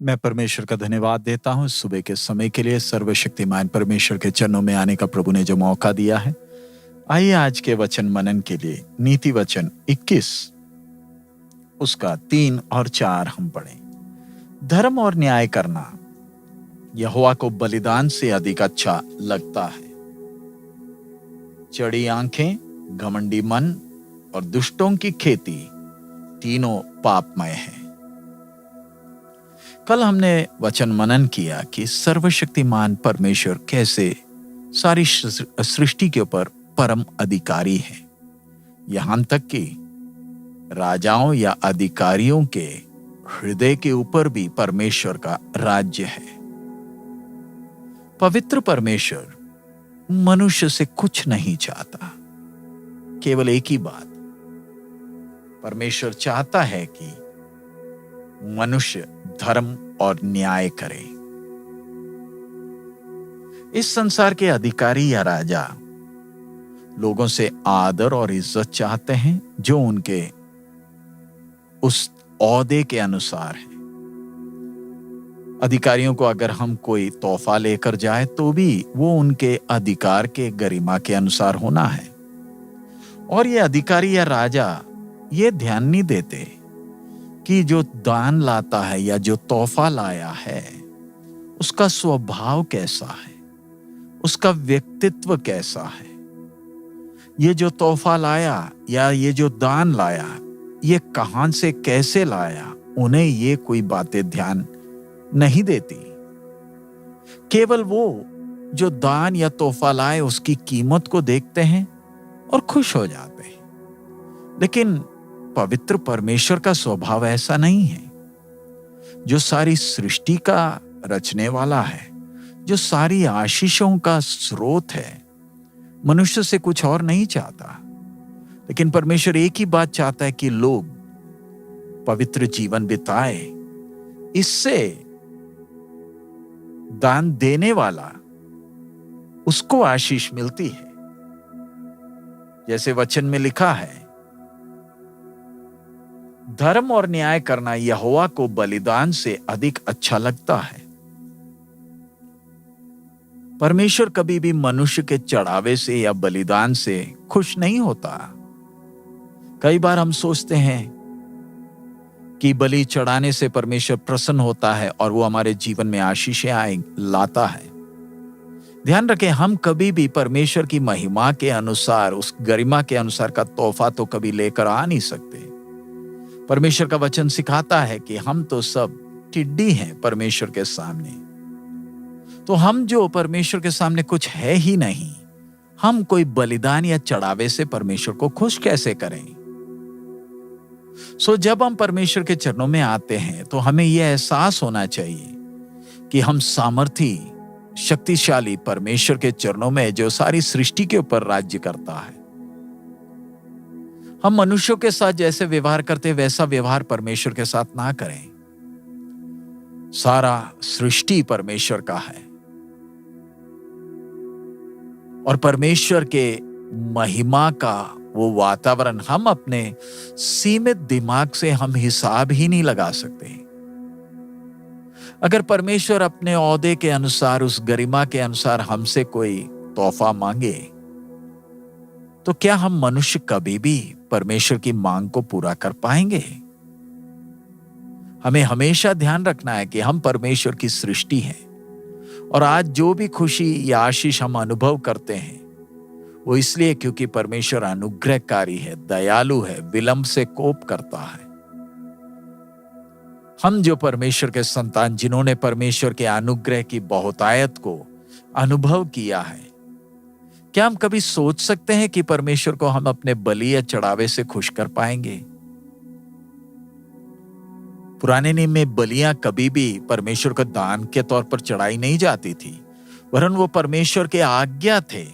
मैं परमेश्वर का धन्यवाद देता हूँ सुबह के समय के लिए। सर्वशक्तिमान परमेश्वर के चरणों में आने का प्रभु ने जो मौका दिया है। आइए आज के वचन मनन के लिए नीति वचन 21 उसका 3 और 4 हम पढ़ें। धर्म और न्याय करना यहोवा को बलिदान से अधिक अच्छा लगता है। चढ़ी आंखें, घमंडी मन और दुष्टों की खेती तीनों पापमय है। कल हमने वचन मनन किया कि सर्वशक्तिमान परमेश्वर कैसे सारी सृष्टि के ऊपर परम अधिकारी है। यहां तक कि राजाओं या अधिकारियों के हृदय के ऊपर भी परमेश्वर का राज्य है। पवित्र परमेश्वर मनुष्य से कुछ नहीं चाहता, केवल एक ही बात। परमेश्वर चाहता है कि मनुष्य धर्म और न्याय करे। इस संसार के अधिकारी या राजा लोगों से आदर और इज्जत चाहते हैं जो उनके उस ओहदे के अनुसार है। अधिकारियों को अगर हम कोई तोहफा लेकर जाए तो भी वो उनके अधिकार के गरिमा के अनुसार होना है। और ये अधिकारी या राजा ये ध्यान नहीं देते कि जो दान लाता है या जो तोहफा लाया है उसका स्वभाव कैसा है, उसका व्यक्तित्व कैसा है। ये जो तोहफा लाया या ये जो दान लाया ये कहां से कैसे लाया, उन्हें ये कोई बातें ध्यान नहीं देती। केवल वो जो दान या तोहफा लाए उसकी कीमत को देखते हैं और खुश हो जाते हैं। लेकिन पवित्र परमेश्वर का स्वभाव ऐसा नहीं है। जो सारी सृष्टि का रचने वाला है, जो सारी आशीषों का स्रोत है, मनुष्य से कुछ और नहीं चाहता। लेकिन परमेश्वर एक ही बात चाहता है कि लोग पवित्र जीवन बिताए। इससे दान देने वाला उसको आशीष मिलती है। जैसे वचन में लिखा है, धर्म और न्याय करना यहोवा को बलिदान से अधिक अच्छा लगता है। परमेश्वर कभी भी मनुष्य के चढ़ावे से या बलिदान से खुश नहीं होता। कई बार हम सोचते हैं कि बलि चढ़ाने से परमेश्वर प्रसन्न होता है और वो हमारे जीवन में आशीषें लाता है। ध्यान रखें, हम कभी भी परमेश्वर की महिमा के अनुसार, उस गरिमा के अनुसार का तोहफा तो कभी लेकर आ नहीं सकते। परमेश्वर का वचन सिखाता है कि हम तो सब टिड्डी हैं परमेश्वर के सामने। तो हम जो परमेश्वर के सामने कुछ है ही नहीं, हम कोई बलिदान या चढ़ावे से परमेश्वर को खुश कैसे करें। जब हम परमेश्वर के चरणों में आते हैं तो हमें यह एहसास होना चाहिए कि हम सामर्थी शक्तिशाली परमेश्वर के चरणों में, जो सारी सृष्टि के ऊपर राज्य करता है। हम मनुष्यों के साथ जैसे व्यवहार करते वैसा व्यवहार परमेश्वर के साथ ना करें। सारा सृष्टि परमेश्वर का है और परमेश्वर के महिमा का वो वातावरण हम अपने सीमित दिमाग से हम हिसाब ही नहीं लगा सकते। अगर परमेश्वर अपने ओहदे के अनुसार, उस गरिमा के अनुसार हमसे कोई तोहफा मांगे तो क्या हम मनुष्य कभी भी परमेश्वर की मांग को पूरा कर पाएंगे? हमें हमेशा ध्यान रखना है कि हम परमेश्वर की सृष्टि हैं और आज जो भी खुशी या आशीष हम अनुभव करते हैं वो इसलिए क्योंकि परमेश्वर अनुग्रहकारी है, दयालु है, विलंब से कोप करता है। हम जो परमेश्वर के संतान, जिन्होंने परमेश्वर के अनुग्रह की बहुतायत को अनुभव किया है, क्या हम कभी सोच सकते हैं कि परमेश्वर को हम अपने बलि या चढ़ावे से खुश कर पाएंगे? पुराने नियम में बलियां कभी भी परमेश्वर को दान के तौर पर चढ़ाई नहीं जाती थी, वरन वो परमेश्वर के आज्ञा थे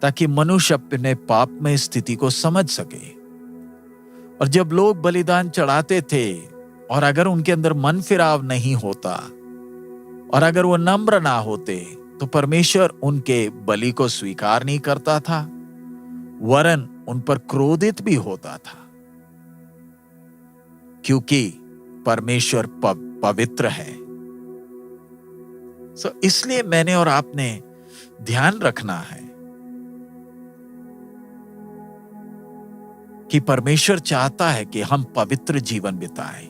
ताकि मनुष्य अपने पापमय स्थिति को समझ सके। और जब लोग बलिदान चढ़ाते थे और अगर उनके अंदर मन फिराव नहीं होता और अगर वो नम्र ना होते तो परमेश्वर उनके बलि को स्वीकार नहीं करता था, वरन उन पर क्रोधित भी होता था। क्योंकि परमेश्वर पवित्र है इसलिए मैंने और आपने ध्यान रखना है कि परमेश्वर चाहता है कि हम पवित्र जीवन बिताएं।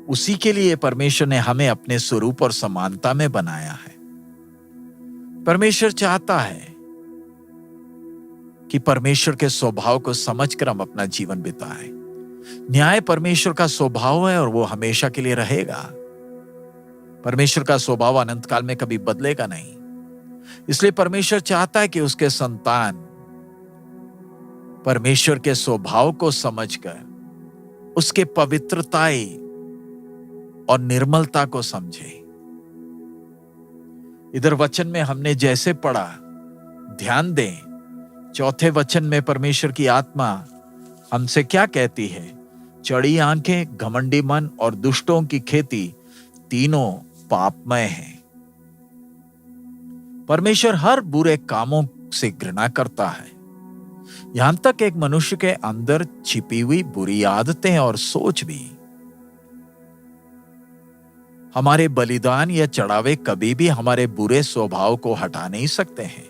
उसी के लिए परमेश्वर ने हमें अपने स्वरूप और समानता में बनाया है। परमेश्वर चाहता है कि परमेश्वर के स्वभाव को समझकर हम अपना जीवन बिताएं। न्याय परमेश्वर का स्वभाव है और वो हमेशा के लिए रहेगा। परमेश्वर का स्वभाव अनंत काल में कभी बदलेगा नहीं। इसलिए परमेश्वर चाहता है कि उसके संतान परमेश्वर के स्वभाव को समझकर उसके पवित्रताई और निर्मलता को समझे। इधर वचन में हमने जैसे पढ़ा, ध्यान दें, चौथे वचन में परमेश्वर की आत्मा हमसे क्या कहती है? चढ़ी आंखें, घमंडी मन और दुष्टों की खेती तीनों पापमय हैं। परमेश्वर हर बुरे कामों से घृणा करता है, यहां तक एक मनुष्य के अंदर छिपी हुई बुरी आदतें और सोच भी। हमारे बलिदान या चढ़ावे कभी भी हमारे बुरे स्वभाव को हटा नहीं सकते हैं,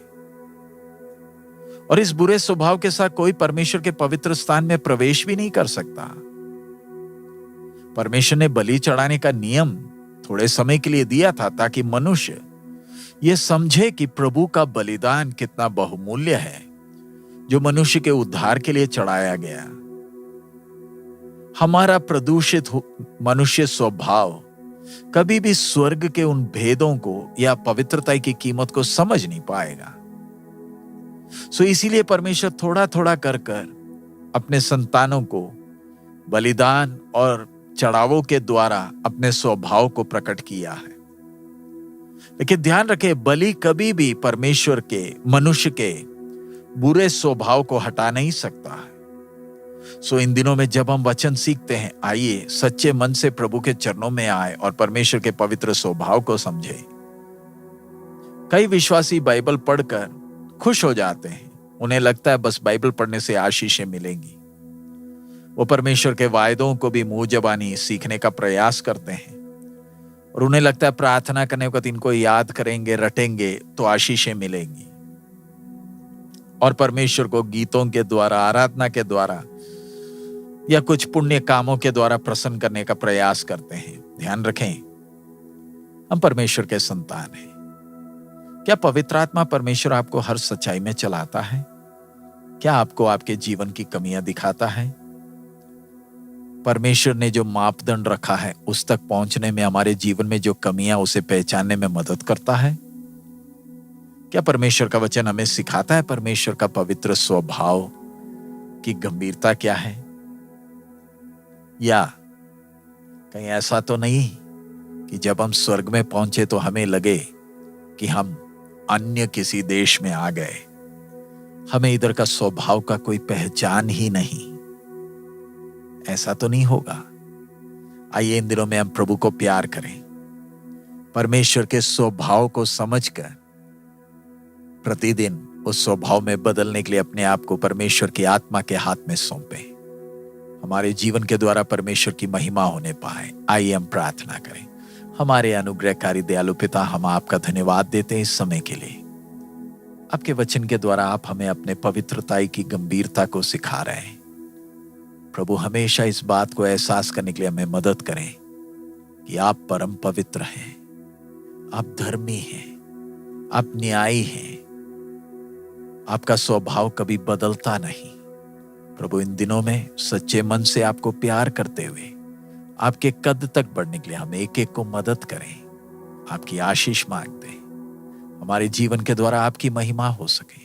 और इस बुरे स्वभाव के साथ कोई परमेश्वर के पवित्र स्थान में प्रवेश भी नहीं कर सकता। परमेश्वर ने बलि चढ़ाने का नियम थोड़े समय के लिए दिया था ताकि मनुष्य यह समझे कि प्रभु का बलिदान कितना बहुमूल्य है, जो मनुष्य के उद्धार के लिए चढ़ाया गया। हमारा प्रदूषित मनुष्य स्वभाव कभी भी स्वर्ग के उन भेदों को या पवित्रता की कीमत को समझ नहीं पाएगा। इसीलिए परमेश्वर थोड़ा थोड़ा कर अपने संतानों को बलिदान और चढ़ावों के द्वारा अपने स्वभाव को प्रकट किया है। लेकिन ध्यान रखें, बलि कभी भी परमेश्वर के मनुष्य के बुरे स्वभाव को हटा नहीं सकता है। इन दिनों में जब हम वचन सीखते हैं, आइए सच्चे मन से प्रभु के चरणों में आए और परमेश्वर के पवित्र स्वभाव को समझे। कई विश्वासी बाइबल पढ़कर खुश हो जाते हैं। उन्हें लगता है बस बाइबल पढ़ने से आशीषें मिलेंगी। वो परमेश्वर के वायदों को भी मुंह जबानी सीखने का प्रयास करते हैं, और उन्हें लगता है प्रार्थना करने के वक्त इनको याद करेंगे, रटेंगे तो आशीषें मिलेंगी। और परमेश्वर को गीतों के द्वारा, आराधना के द्वारा या कुछ पुण्य कामों के द्वारा प्रसन्न करने का प्रयास करते हैं। ध्यान रखें, हम परमेश्वर के संतान हैं। क्या पवित्र आत्मा परमेश्वर आपको हर सच्चाई में चलाता है? क्या आपको आपके जीवन की कमियां दिखाता है? परमेश्वर ने जो मापदंड रखा है उस तक पहुंचने में हमारे जीवन में जो कमियां, उसे पहचानने में मदद करता है? क्या परमेश्वर का वचन हमें सिखाता है परमेश्वर का पवित्र स्वभाव की गंभीरता क्या है? या कहीं ऐसा तो नहीं कि जब हम स्वर्ग में पहुंचे तो हमें लगे कि हम अन्य किसी देश में आ गए, हमें इधर का स्वभाव का कोई पहचान ही नहीं? ऐसा तो नहीं होगा। आइए इन दिनों में हम प्रभु को प्यार करें, परमेश्वर के स्वभाव को समझकर प्रतिदिन उस स्वभाव में बदलने के लिए अपने आप को परमेश्वर की आत्मा के हाथ में सौंपें। हमारे जीवन के द्वारा परमेश्वर की महिमा होने पाए। आइए हम प्रार्थना करें। हमारे अनुग्रहकारी दयालु पिता, हम आपका धन्यवाद देते हैं इस समय के लिए। आपके वचन के द्वारा आप हमें अपने पवित्रताई की गंभीरता को सिखा रहे हैं। प्रभु, हमेशा इस बात को एहसास करने के लिए हमें मदद करें कि आप परम पवित्र हैं, आप धर्मी हैं, आप न्यायी हैं, आपका स्वभाव कभी बदलता नहीं। प्रभु, इन दिनों में सच्चे मन से आपको प्यार करते हुए आपके कद तक बढ़ने के लिए हम एक एक को मदद करें। आपकी आशीष मांगते हैं, हमारे जीवन के द्वारा आपकी महिमा हो सके।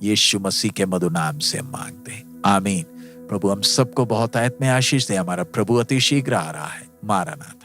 यीशु मसीह के मधुर नाम से हम मांगते हैं, आमीन। प्रभु हम सबको बहुत आयत में आशीष दे। हमारा प्रभु अति शीघ्र आ रहा है। मारानाथा।